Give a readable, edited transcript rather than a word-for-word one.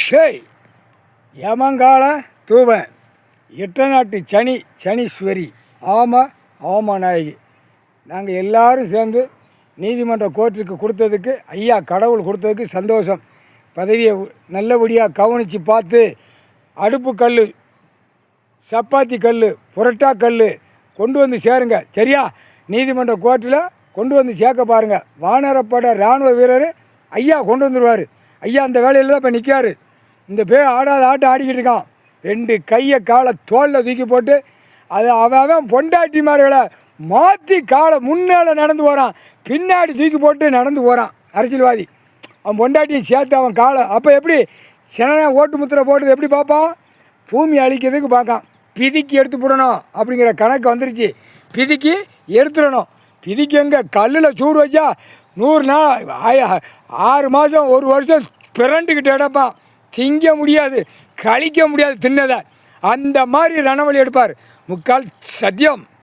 ஷேய் யமங்கால தூவன் எட்டநாட்டு சனீஸ்வரி ஆமாநாயகி. நாங்கள் எல்லாரும் சேர்ந்து நீதிமன்ற கோர்ட்டுக்கு கொடுத்ததுக்கு ஐயா கடவுள் கொடுத்ததுக்கு சந்தோஷம். பதவியை நல்லபடியாக கவனித்து பார்த்து அடுப்பு கல், சப்பாத்தி கல், புரட்டா கல் கொண்டு வந்து சேருங்க. சரியா? நீதிமன்ற கோர்ட்டில் கொண்டு வந்து சேர்க்க பாருங்கள். வானரப்பட இராணுவ வீரர் ஐயா கொண்டு வந்துடுவார். ஐயா அந்த வேலையில் தான் இப்போ நிற்காரு. இந்த ஆடாத ஆட்டம் ஆடிக்கிட்டு இருக்கான். 2 கையை காலை தோளில் தூக்கி போட்டு அவன் பொண்டாட்டிமார்களை மாற்றி காலை முன்னால் நடந்து போகிறான், பின்னாடி தூக்கி போட்டு நடந்து போகிறான் அரசியல்வாதி. அவன் பொண்டாட்டியும் சேர்த்து அவன் காலை அப்போ எப்படி சின்ன ஓட்டு முத்திரை போட்டது எப்படி பார்ப்பான்? பூமி அழிக்கிறதுக்கு பார்க்கான். பிதிக்கி எடுத்து போடணும் அப்படிங்கிற கணக்கு வந்துருச்சு. பிதிக்கி எடுத்துடணும். பிதிக்கி எங்கே கல்லில் சூடு வச்சா 100 நாள் 6 மாதம் 1 வருஷம் பிறண்டுக்கிட்டு எடுப்பான். திங்க முடியாது, கழிக்க முடியாது தின்னதை. அந்த மாதிரி ரணவழி எடுப்பார். முக்கால் சத்தியம்.